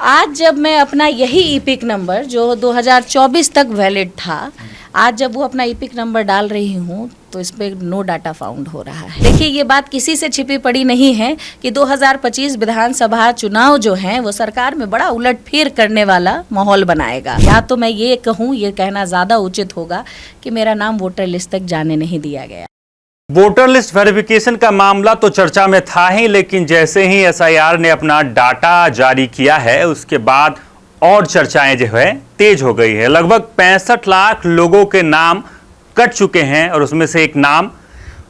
आज जब मैं अपना यही ईपिक नंबर जो 2024 तक वैलिड था, आज जब वो अपना ईपिक नंबर डाल रही हूँ तो इस पर नो डाटा फाउंड हो रहा है। देखिए, ये बात किसी से छिपी पड़ी नहीं है कि 2025 विधानसभा चुनाव जो हैं वो सरकार में बड़ा उलटफेर करने वाला माहौल बनाएगा। या तो मैं ये कहूँ, ये कहना ज़्यादा उचित होगा कि मेरा नाम वोटर लिस्ट तक जाने नहीं दिया गया। वोटर लिस्ट वेरिफिकेशन का मामला तो चर्चा में था ही, लेकिन जैसे ही एसआईआर ने अपना डाटा जारी किया है उसके बाद और चर्चाएं जो है तेज हो गई है। लगभग 65 लाख लोगों के नाम कट चुके हैं और उसमें से एक नाम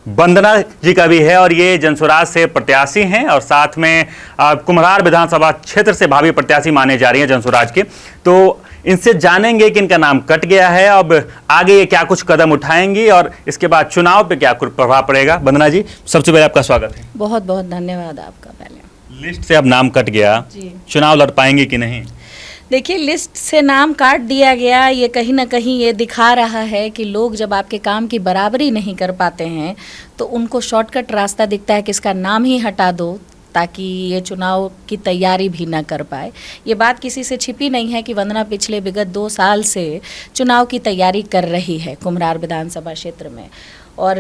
वंदना जी का भी है और ये जनसुराज से प्रत्याशी हैं और साथ में कुम्हरार विधानसभा क्षेत्र से भावी प्रत्याशी माने जा रही हैं जनसुराज के। तो इनसे जानेंगे कि इनका नाम कट गया है, अब आगे ये क्या कुछ कदम उठाएंगी और इसके बाद चुनाव पे क्या कुछ प्रभाव पड़ेगा। वंदना जी, सबसे पहले आपका स्वागत है। बहुत बहुत धन्यवाद आपका। पहले लिस्ट से अब नाम कट गया, चुनाव लड़ पाएंगे कि नहीं? देखिए, लिस्ट से नाम काट दिया गया, ये कहीं ना कहीं ये दिखा रहा है कि लोग जब आपके काम की बराबरी नहीं कर पाते हैं तो उनको शॉर्टकट रास्ता दिखता है कि इसका नाम ही हटा दो ताकि ये चुनाव की तैयारी भी ना कर पाए। ये बात किसी से छिपी नहीं है कि वंदना पिछले विगत 2 साल से चुनाव की तैयारी कर रही है कुम्हरार विधानसभा क्षेत्र में, और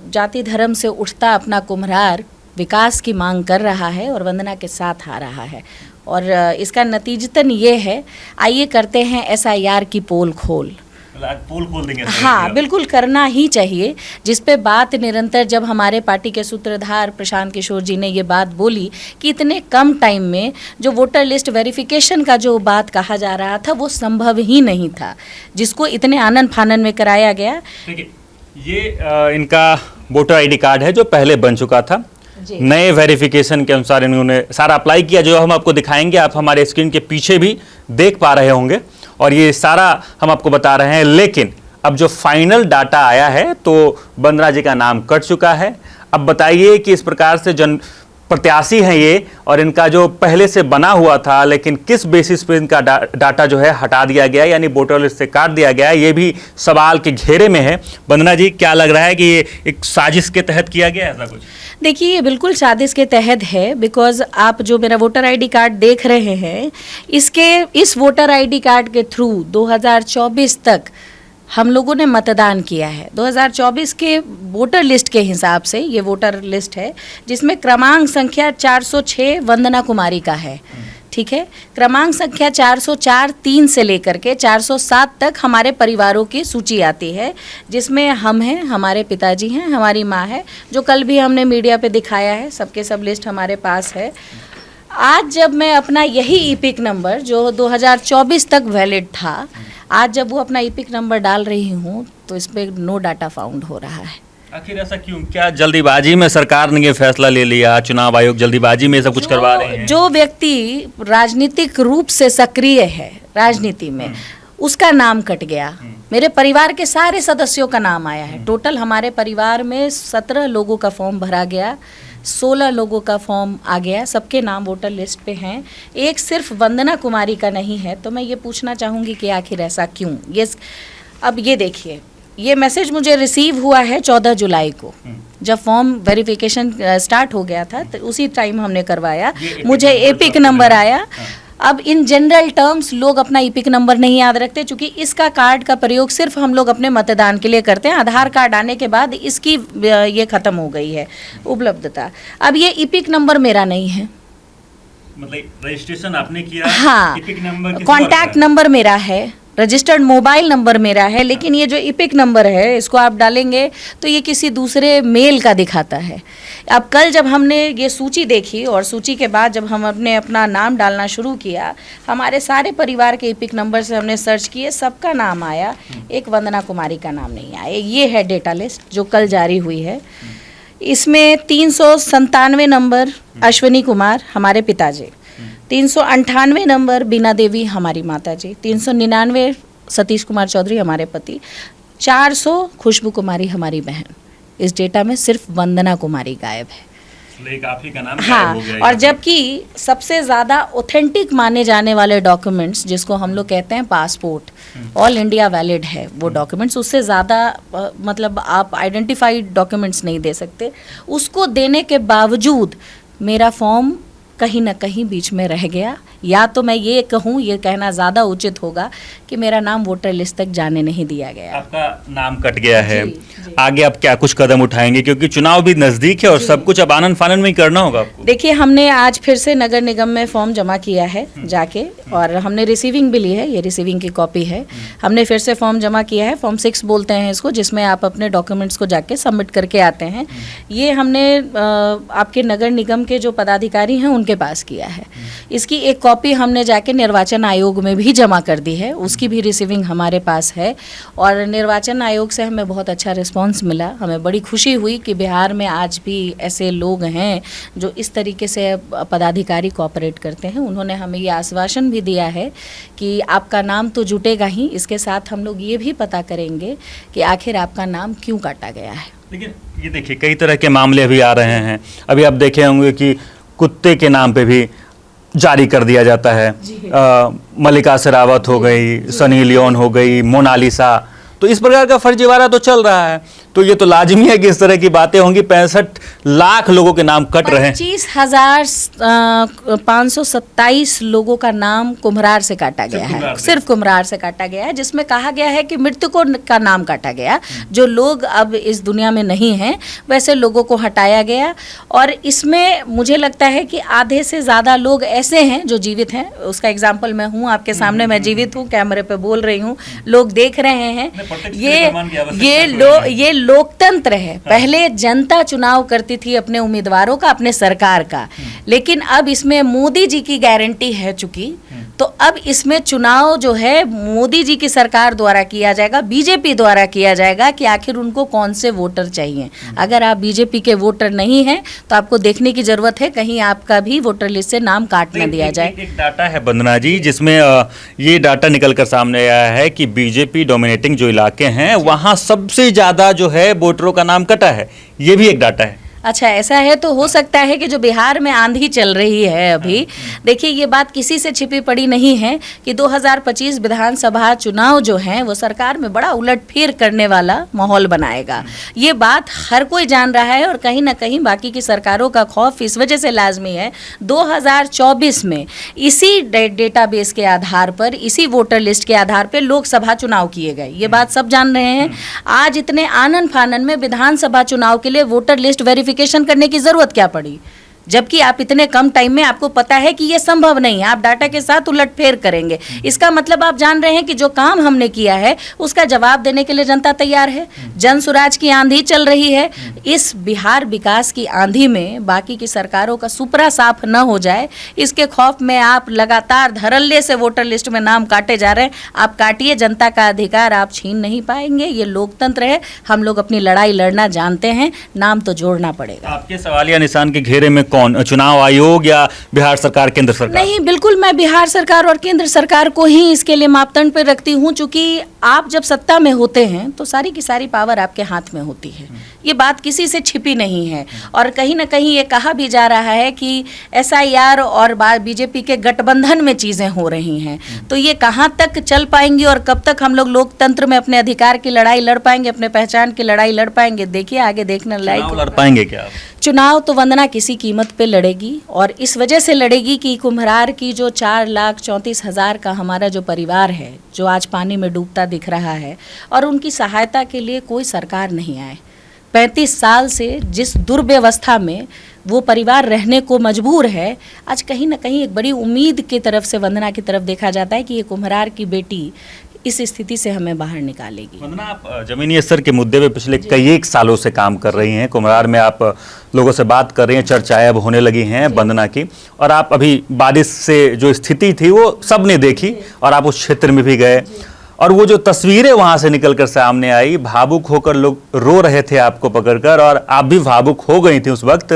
जाति धर्म से उठता अपना कुम्हरार विकास की मांग कर रहा है और वंदना के साथ आ रहा है। और इसका नतीजतन ये है, आइए करते हैं एसआईआर की पोल खोल। पोल खोल देंगे? हाँ, बिल्कुल करना ही चाहिए। जिस पे बात निरंतर जब हमारे पार्टी के सूत्रधार प्रशांत किशोर जी ने ये बात बोली कि इतने कम टाइम में जो वोटर लिस्ट वेरिफिकेशन का जो बात कहा जा रहा था वो संभव ही नहीं था, जिसको इतने आनन फानन में कराया गया। ये इनका वोटर आईडी कार्ड है जो पहले बन चुका था। नए वेरिफिकेशन के अनुसार इन्होंने सारा अप्लाई किया, जो हम आपको दिखाएंगे, आप हमारे स्क्रीन के पीछे भी देख पा रहे होंगे और ये सारा हम आपको बता रहे हैं। लेकिन अब जो फाइनल डाटा आया है तो वंदना जी का नाम कट चुका है। अब बताइए कि इस प्रकार से जन प्रत्याशी हैं ये और इनका जो पहले से बना हुआ था, लेकिन किस बेसिस पे इनका डाटा जो है हटा दिया गया, यानी वोटर लिस्ट से काट दिया गया, ये भी सवाल के घेरे में है। वंदना जी, क्या लग रहा है कि ये एक साजिश के तहत किया गया है ऐसा कुछ? देखिए, ये बिल्कुल साजिश के तहत है। बिकॉज आप जो मेरा वोटर आईडी कार्ड देख रहे हैं, इस वोटर आईडी कार्ड के थ्रू 2024 तक हम लोगों ने मतदान किया है। 2024 के वोटर लिस्ट के हिसाब से ये वोटर लिस्ट है जिसमें क्रमांक संख्या 406 वंदना कुमारी का है। ठीक है, क्रमांक संख्या 404 3 से लेकर के 407 तक हमारे परिवारों की सूची आती है, जिसमें हम हैं, हमारे पिताजी हैं, हमारी माँ है, जो कल भी हमने मीडिया पे दिखाया है। सबके सब लिस्ट हमारे पास है। आज जब मैं अपना यही ईपिक नंबर जो 2024 तक वैलिड था, आज जब वो अपना ईपिक नंबर डाल रही हूँ तो इस पर नो डाटा फाउंड हो रहा है। आखिर ऐसा क्यों? क्या जल्दीबाजी में सरकार ने ये फैसला ले लिया? चुनाव आयोग जल्दीबाजी में सब कुछ करवा रहे हैं? जो व्यक्ति राजनीतिक रूप से सक्रिय है राजनीति में, उसका नाम कट गया। मेरे परिवार के सारे सदस्यों का नाम आया है। टोटल हमारे परिवार में 17 लोगों का फॉर्म भरा गया, 16 लोगों का फॉर्म आ गया, सबके नाम वोटर लिस्ट पे हैं। एक सिर्फ वंदना कुमारी का नहीं है। तो मैं ये पूछना चाहूँगी कि आखिर ऐसा क्यों? अब ये देखिए, ये मैसेज मुझे रिसीव हुआ है 14 जुलाई को, जब फॉर्म वेरिफिकेशन स्टार्ट हो गया था तो उसी टाइम हमने करवाया। मुझे एपिक नंबर आया। अब इन जनरल टर्म्स लोग अपना ईपिक नंबर नहीं याद रखते, क्योंकि इसका कार्ड का प्रयोग सिर्फ हम लोग अपने मतदान के लिए करते हैं। आधार कार्ड आने के बाद इसकी ये ख़त्म हो गई है उपलब्धता। अब ये ईपिक नंबर मेरा नहीं है, मतलब रजिस्ट्रेशन आपने किया? हाँ, ईपिक नंबर कॉन्टैक्ट नंबर मेरा है, रजिस्टर्ड मोबाइल नंबर मेरा है, लेकिन ये जो ईपिक नंबर है इसको आप डालेंगे तो ये किसी दूसरे मेल का दिखाता है। अब कल जब हमने ये सूची देखी और सूची के बाद जब हम अपना नाम डालना शुरू किया, हमारे सारे परिवार के ईपिक नंबर से हमने सर्च किए, सबका नाम आया, एक वंदना कुमारी का नाम नहीं आया। ये है डेटा लिस्ट जो कल जारी हुई है। इसमें 397 नंबर अश्विनी कुमार हमारे पिताजी, 398 नंबर बीना देवी हमारी माताजी, 399 सतीश कुमार चौधरी हमारे पति, 400 खुशबू कुमारी हमारी बहन। इस डेटा में सिर्फ वंदना कुमारी गायब है। काफी का नाम हाँ, और जबकि सबसे ज़्यादा ऑथेंटिक माने जाने वाले डॉक्यूमेंट्स, जिसको हम लोग कहते हैं पासपोर्ट, ऑल इंडिया वैलिड है वो डॉक्यूमेंट्स, उससे ज़्यादा मतलब आप आइडेंटिफाइड डॉक्यूमेंट्स नहीं दे सकते। उसको देने के बावजूद मेरा फॉर्म कहीं ना कहीं बीच में रह गया। या तो मैं ये कहूँ, ये कहना ज़्यादा उचित होगा कि मेरा नाम वोटर लिस्ट तक जाने नहीं दिया गया। आपका नाम कट गया है, जी। आगे आप क्या कुछ कदम उठाएंगे, क्योंकि चुनाव भी नजदीक है और सब कुछ अब आनन फानन में ही करना होगा आपको? देखिए, हमने आज फिर से नगर निगम में फॉर्म जमा किया है जाके, और हमने रिसीविंग भी ली है, ये रिसीविंग की कॉपी है। हमने फिर से फॉर्म जमा किया है, फॉर्म 6 बोलते हैं इसको, जिसमें आप अपने डॉक्यूमेंट्स को जाके सबमिट करके आते हैं। ये हमने आपके नगर निगम के जो पदाधिकारी हैं उनके पास किया है। इसकी एक कॉपी हमने जाके निर्वाचन आयोग में भी जमा कर दी है, उसकी भी रिसीविंग हमारे पास है। और निर्वाचन आयोग से हमें बहुत अच्छा रिस्पांस मिला, हमें बड़ी खुशी हुई कि बिहार में आज भी ऐसे लोग हैं जो इस तरीके से पदाधिकारी कोऑपरेट करते हैं। उन्होंने हमें ये आश्वासन भी दिया है कि आपका नाम तो जुटेगा ही, इसके साथ हम लोग ये भी पता करेंगे कि आखिर आपका नाम क्यों काटा गया है। लेकिन ये देखिए, कई तरह के मामले अभी आ रहे हैं। अभी आप देखे होंगे कि कुत्ते के नाम पे भी जारी कर दिया जाता है। मल्लिका शेरावत हो गई, सनी लियोन हो गई, मोनालिसा, तो इस प्रकार का फर्जीवाड़ा तो चल रहा है। तो ये तो लाजमी है कि इस तरह की बातें होंगी। 65 लाख लोगों के नाम कट रहे हैं। 25,527 लोगों का नाम कुम्हरार से काटा गया है, सिर्फ कुम्हरार से काटा गया है, जिसमें कहा गया है कि मृतकों का नाम काटा गया, जो लोग अब इस दुनिया में नहीं हैं वैसे लोगों को हटाया गया। और इसमें मुझे लगता है कि आधे से ज़्यादा लोग ऐसे हैं जो जीवित हैं। उसका एग्जाम्पल मैं हूँ आपके सामने, मैं जीवित हूँ, कैमरे पे बोल रही हूँ, लोग देख रहे हैं। ये लोकतंत्र है। पहले जनता चुनाव करती थी अपने उम्मीदवारों का, अपने सरकार का, लेकिन अब इसमें मोदी जी की गारंटी है चूंकि, तो अब इसमें चुनाव जो है मोदी जी की सरकार द्वारा किया जाएगा, बीजेपी द्वारा किया जाएगा कि आखिर उनको कौन से वोटर चाहिए। अगर आप बीजेपी के वोटर नहीं हैं तो आपको देखने की जरूरत है कहीं आपका भी वोटर लिस्ट से नाम काट न दिया जाए। एक डाटा है वंदना जी, जिसमें ये डाटा निकल कर सामने आया है कि बीजेपी डोमिनेटिंग जो इलाके हैं वहां सबसे ज्यादा जो है वोटरों का नाम कटा है। ये भी एक डाटा है। अच्छा, ऐसा है तो हो सकता है कि जो बिहार में आंधी चल रही है अभी, देखिए ये बात किसी से छिपी पड़ी नहीं है कि 2025 विधानसभा चुनाव जो हैं वो सरकार में बड़ा उलटफेर करने वाला माहौल बनाएगा। ये बात हर कोई जान रहा है और कहीं ना कहीं बाकी की सरकारों का खौफ इस वजह से लाजमी है। 2024 में इसी डेटाबेस के आधार पर, इसी वोटर लिस्ट के आधार पर लोकसभा चुनाव किए गए, ये बात सब जान रहे हैं। आज इतने आनन फानन में विधानसभा चुनाव के लिए वोटर लिस्ट वेरिफिकेशन करने की जरूरत क्या पड़ी, जबकि आप इतने कम टाइम में, आपको पता है कि ये संभव नहीं है, आप डाटा के साथ उलटफेर करेंगे। इसका मतलब आप जान रहे हैं कि जो काम हमने किया है उसका जवाब देने के लिए जनता तैयार है। जन सुराज की आंधी चल रही है। इस बिहार विकास की आंधी में बाकी की सरकारों का सुपरा साफ न हो जाए, इसके खौफ में आप लगातार धड़ल्ले से वोटर लिस्ट में नाम काटे जा रहे हैं। आप काटिए, जनता का अधिकार आप छीन नहीं पाएंगे। ये लोकतंत्र है, हम लोग अपनी लड़ाई लड़ना जानते हैं, नाम तो जोड़ना पड़ेगा। आपके सवालिया निशान के घेरे में कौन, चुनाव आयोग या बिहार सरकार, केंद्र सरकार? नहीं, बिल्कुल मैं बिहार सरकार और केंद्र सरकार को ही इसके लिए मापदंड पर रखती हूँ, क्योंकि आप जब सत्ता में होते हैं तो सारी की सारी पावर आपके हाथ में होती है। ये बात किसी से छिपी नहीं है। और कहीं ना कहीं ये कहा भी जा रहा है कि SIR और बीजेपी के गठबंधन में चीज़ें हो रही हैं, तो ये कहाँ तक चल पाएंगी और कब तक हम लोग लोकतंत्र में अपने अधिकार की लड़ाई लड़ पाएंगे, अपने पहचान की लड़ाई लड़ पाएंगे, देखिए आगे देखने लायक। लड़ पाएंगे क्या? चुनाव तो वंदना किसी कीमत पे लड़ेगी, और इस वजह से लड़ेगी कि कुम्हरार की जो 4,34,000 का हमारा जो परिवार है, जो आज पानी में डूबता दिख रहा है, और उनकी सहायता के लिए कोई सरकार नहीं आए। 35 साल से जिस दुर्व्यवस्था में वो परिवार रहने को मजबूर है, आज कहीं ना कहीं एक बड़ी उम्मीद की तरफ से वंदना की तरफ देखा जाता है कि ये कुम्हरार की बेटी इस स्थिति से हमें बाहर निकालेगी। वंदना, आप जमीनी स्तर के मुद्दे पे पिछले कई एक सालों से काम कर रही हैं। कुम्हरार में आप लोगों से बात कर रही हैं, चर्चाएं अब होने लगी हैं वंदना की, और आप अभी बारिश से जो स्थिति थी वो सबने देखी और आप उस क्षेत्र में भी गए, और वो जो तस्वीरें वहां से निकलकर सामने आई, भावुक होकर लोग रो रहे थे आपको पकड़कर, और आप भी भावुक हो गई थी उस वक्त।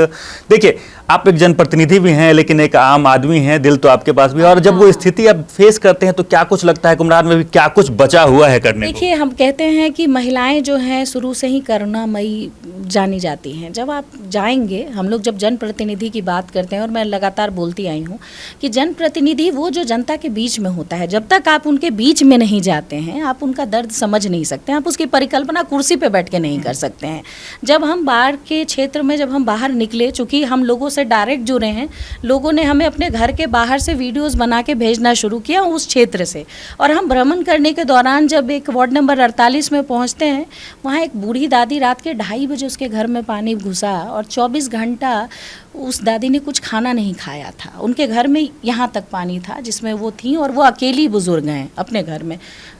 देखिए, आप एक जनप्रतिनिधि भी हैं लेकिन एक आम आदमी हैं, दिल तो आपके पास भी है, और जब वो स्थिति आप फेस करते हैं तो क्या कुछ लगता है कुम्हरार में भी क्या कुछ बचा हुआ है करने को? देखिए, हम कहते हैं कि महिलाएं जो हैं शुरू से ही करुणामयी जानी जाती हैं। जब आप जाएंगे, हम लोग जब जनप्रतिनिधि की बात करते हैं, और मैं लगातार बोलती आई हूँ कि जनप्रतिनिधि वो जो जनता के बीच में होता है, जब तक आप उनके बीच में नहीं जाते सकते हैं, आप उनका दर्द समझ नहीं सकते, आप उसकी परिकल्पना कुर्सी पे बैठ के नहीं कर सकते हैं। जब हम बाढ़ के क्षेत्र में जब हम बाहर निकले, चूँकि हम लोगों से डायरेक्ट जुड़े हैं, लोगों ने हमें अपने घर के बाहर से वीडियोस बना के भेजना शुरू किया उस क्षेत्र से। और हम भ्रमण करने के दौरान जब एक वार्ड नंबर 48 में पहुँचते हैं, वहाँ एक बूढ़ी दादी, रात के 2:30 बजे उसके घर में पानी घुसा और 24 घंटा उस दादी ने कुछ खाना नहीं खाया था। उनके घर में यहाँ तक पानी था जिसमें वो थी, और वो अकेली बुजुर्ग हैं अपने घर में।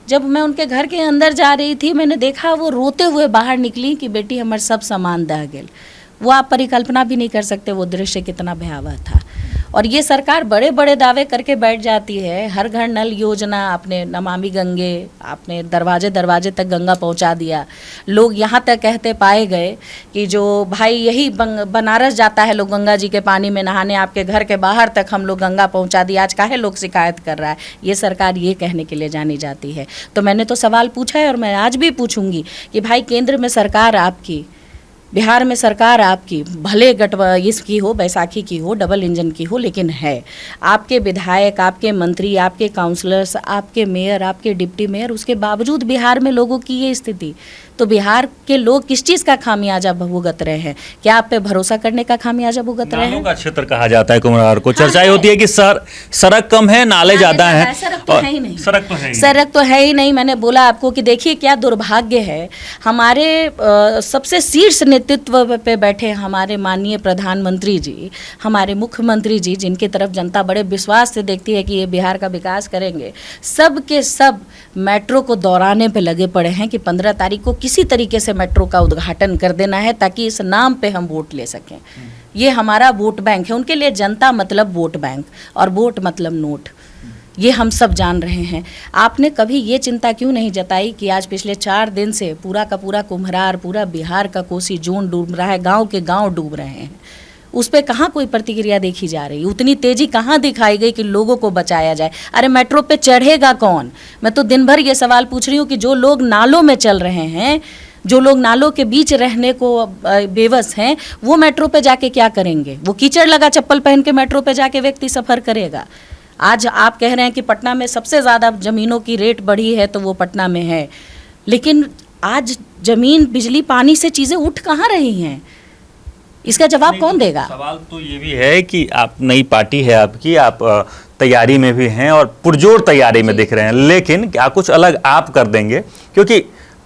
जब मैं उनके घर के अंदर जा रही थी, मैंने देखा वो रोते हुए बाहर निकली कि बेटी हमारे सब सामान दह गेल। वो आप परिकल्पना भी नहीं कर सकते वो दृश्य कितना भयावह था। और ये सरकार बड़े बड़े दावे करके बैठ जाती है, हर घर नल योजना, आपने नमामि गंगे, आपने दरवाजे दरवाजे तक गंगा पहुंचा दिया। लोग यहाँ तक कहते पाए गए कि जो भाई यही बनारस जाता है लोग गंगा जी के पानी में नहाने, आपके घर के बाहर तक हम लोग गंगा पहुंचा दिया, आज काहे लोग शिकायत कर रहा है। ये सरकार ये कहने के लिए जानी जाती है। तो मैंने तो सवाल पूछा है और मैं आज भी पूछूंगी कि भाई केंद्र में सरकार आपकी, बिहार में सरकार आपकी, भले इसकी हो, बैसाखी की हो, डबल इंजन की हो, लेकिन है। आपके विधायक, आपके मंत्री, आपके काउंसलर्स, आपके मेयर, आपके डिप्टी मेयर, उसके बावजूद बिहार में लोगों की ये स्थिति। तो बिहार के लोग किस चीज़ का खामियाजा भुगत रहे हैं? क्या आप पे भरोसा करने का खामियाजा भुगत रहे हैं? नालों का क्षेत्र कहा जाता है कुम्हरार को। चर्चाएं होती है कि सड़क कम है, नाले ज्यादा हैं। सड़क तो है ही नहीं। सड़क तो है ही नहीं। मैंने बोला आपको कि देखिए क्या दुर्भाग्य है, हमारे सबसे शीर्ष नेतृत्व पे बैठे हमारे माननीय प्रधानमंत्री जी, हमारे मुख्यमंत्री जी, जिनकी तरफ जनता बड़े विश्वास से देखती है कि ये बिहार का विकास करेंगे, सब के सब मेट्रो को दौराने पे लगे पड़े हैं कि 15 तारीख को किसी तरीके से मेट्रो का उद्घाटन कर देना है ताकि इस नाम पे हम वोट ले सकें। ये हमारा वोट बैंक है। उनके लिए जनता मतलब वोट बैंक और वोट मतलब नोट। ये हम सब जान रहे हैं। आपने कभी ये चिंता क्यों नहीं जताई कि आज पिछले 4 दिन से पूरा का पूरा कुम्हरार, पूरा बिहार का कोसी जोन डूब रहा है, गांव के गांव डूब रहे हैं। उस पर कहाँ कोई प्रतिक्रिया देखी जा रही? उतनी तेजी कहाँ दिखाई गई कि लोगों को बचाया जाए? अरे मेट्रो पे चढ़ेगा कौन? मैं तो दिन भर ये सवाल पूछ रही हूँ कि जो लोग नालों में चल रहे हैं, जो लोग नालों के बीच रहने को बेबस हैं, वो मेट्रो पे जाके क्या करेंगे? वो कीचड़ लगा चप्पल पहन के मेट्रो पे जाके व्यक्ति सफ़र करेगा। आज आप कह रहे हैं कि पटना में सबसे ज़्यादा ज़मीनों की रेट बढ़ी है, तो वो पटना में है, लेकिन आज ज़मीन, बिजली, पानी से चीज़ें उठ कहाँ रही हैं? इसका जवाब कौन देगा? सवाल तो ये भी है कि आप, नई पार्टी है आपकी, आप तैयारी में भी हैं और पुरजोर तैयारी में दिख रहे हैं, लेकिन क्या कुछ अलग आप कर देंगे? क्योंकि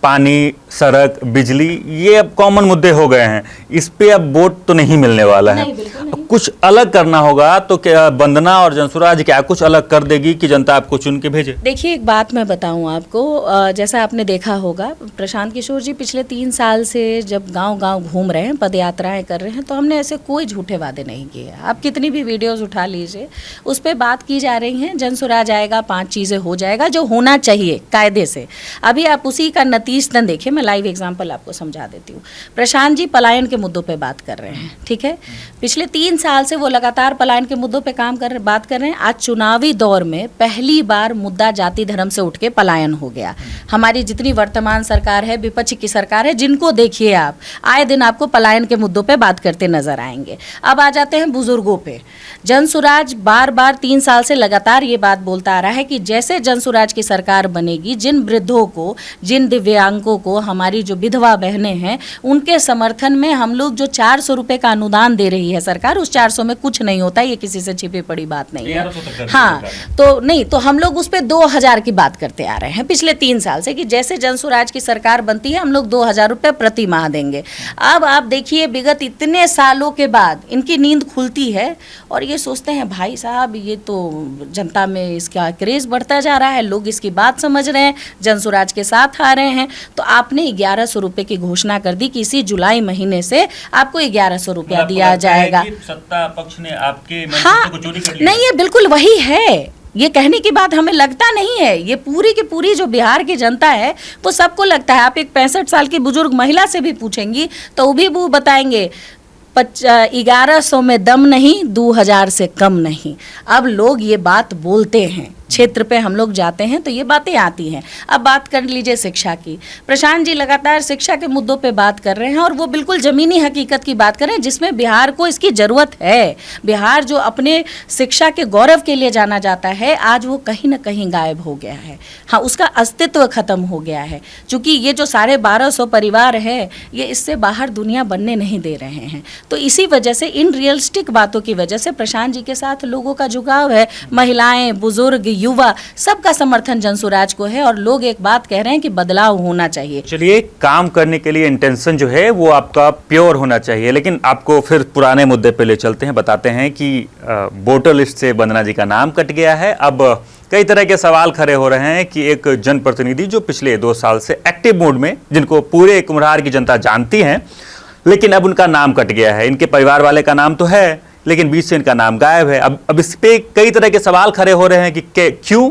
पानी, सड़क, बिजली, ये अब कॉमन मुद्दे हो गए हैं, इस पे अब वोट तो नहीं मिलने वाला है। कुछ अलग करना होगा। तो क्या वंदना और जनसुराज क्या कुछ अलग कर देगी कि जनता आपको चुन के भेजे? देखिए एक बात मैं बताऊं आपको, जैसा आपने देखा होगा, प्रशांत किशोर जी पिछले 3 साल से जब गांव-गांव घूम रहे हैं, पद यात्राएं कर रहे हैं, तो हमने ऐसे कोई झूठे वादे नहीं किए। आप कितनी भी वीडियोज़ उठा लीजिए, उस पर बात की जा रही है, जनसुराज आएगा, 5 चीज़ें हो जाएगा जो होना चाहिए कायदे से। अभी आप उसी का नतीजतन देखिए। मैं लाइव एग्जाम्पल आपको समझा देती हूँ। प्रशांत जी पलायन के मुद्दों पे बात कर रहे हैं, ठीक है? पिछले 3 साल से वो लगातार पलायन के मुद्दों पे बात कर रहे हैं। आज चुनावी दौर में पहली बार मुद्दा जाति धर्म से उठ के पलायन हो गया। हमारी जितनी वर्तमान सरकार है, विपक्ष की सरकार है, जिनको देखिए आप, आए दिन आपको पलायन के मुद्दों पे बात करते नजर आएंगे। अब आ जाते हैं बुजुर्गों पे। जनसुराज बार बार 3 साल से लगातार ये बात बोलता आ रहा है कि जैसे जनसुराज की सरकार बनेगी, जिन वृद्धों को, जिन दिव्यांगों को, हमारी जो विधवा बहनें हैं, उनके समर्थन में हम लोग जो 400 रुपये का अनुदान दे रही है सरकार, उस 400 में कुछ नहीं होता, ये किसी से छिपी पड़ी बात नहीं है। हाँ, तो नहीं, तो हम लोग उस पर 2000 की बात करते आ रहे हैं पिछले 3 साल से कि जैसे जनसुराज की सरकार बनती है हम लोग 2000 रुपये प्रति माह देंगे। अब आप देखिए, विगत इतने सालों के बाद इनकी नींद खुलती है और ये सोचते हैं भाई साहब ये तो जनता में इसका क्रेज़ बढ़ता जा रहा है, लोग इसकी बात समझ रहे हैं, जनसुराज के साथ आ रहे हैं। तो आपने 1100 रुपये की घोषणा कर दी कि इसी जुलाई महीने से आपको 1100 रुपया दिया जाएगा। सत्ता पक्ष ने आपके हाँ, को चोरी कर लिया। नहीं, ये बिल्कुल वही है। ये कहने की बात हमें लगता नहीं है, ये पूरी की पूरी जो बिहार की जनता है वो सबको लगता है। आप एक 65 साल की बुजुर्ग महिला से भी पूछेंगी तो भी वो बताएंगे 1100 में दम नहीं, 2000 से कम नहीं। अब लोग ये बात बोलते हैं, क्षेत्र पे हम लोग जाते हैं तो ये बातें आती हैं। अब बात कर लीजिए शिक्षा की। प्रशांत जी लगातार शिक्षा के मुद्दों पे बात कर रहे हैं और वो बिल्कुल ज़मीनी हकीकत की बात कर रहे हैं जिसमें बिहार को इसकी ज़रूरत है। बिहार जो अपने शिक्षा के गौरव के लिए जाना जाता है, आज वो कहीं ना कहीं गायब हो गया है। हाँ, उसका अस्तित्व खत्म हो गया है, क्योंकि ये जो 1250 परिवार है ये इससे बाहर दुनिया बनने नहीं दे रहे हैं। तो इसी वजह से, इन रियलिस्टिक बातों की वजह से प्रशांत जी के साथ लोगों का झुकाव है। महिलाएं, बुजुर्ग, युवा, सबका समर्थन जनसुराज को है और लोग एक बात कह रहे हैं कि बदलाव होना चाहिए। चलिए, काम करने के लिए इंटेंशन जो है वो आपका प्योर होना चाहिए, लेकिन आपको फिर पुराने मुद्दे पे ले चलते हैं। बताते हैं कि वोटर लिस्ट से वंदना जी का नाम कट गया है। अब कई तरह के सवाल खड़े हो रहे हैं कि एक जनप्रतिनिधि जो पिछले 2 साल से एक्टिव मोड में, जिनको पूरे कुम्हरार की जनता जानती है, लेकिन अब उनका नाम कट गया है। इनके परिवार वाले का नाम तो है, लेकिन बीच से इनका नाम गायब है। अब इस पे कई तरह के सवाल खड़े हो रहे हैं कि क्यों,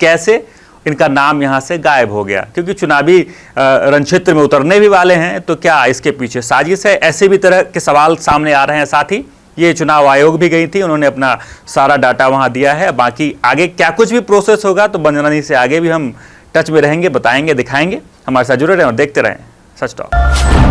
कैसे इनका नाम यहाँ से गायब हो गया, क्योंकि चुनावी रणक्षेत्र में उतरने भी वाले हैं। तो क्या इसके पीछे साजिश है? ऐसे भी तरह के सवाल सामने आ रहे हैं। साथ ही ये चुनाव आयोग भी गई थी, उन्होंने अपना सारा डाटा वहाँ दिया है। बाकी आगे क्या कुछ भी प्रोसेस होगा तो वंदना जी से आगे भी हम टच में रहेंगे, बताएंगे, दिखाएंगे। हमारे साथ जुड़े रहें और देखते रहें सच टॉक।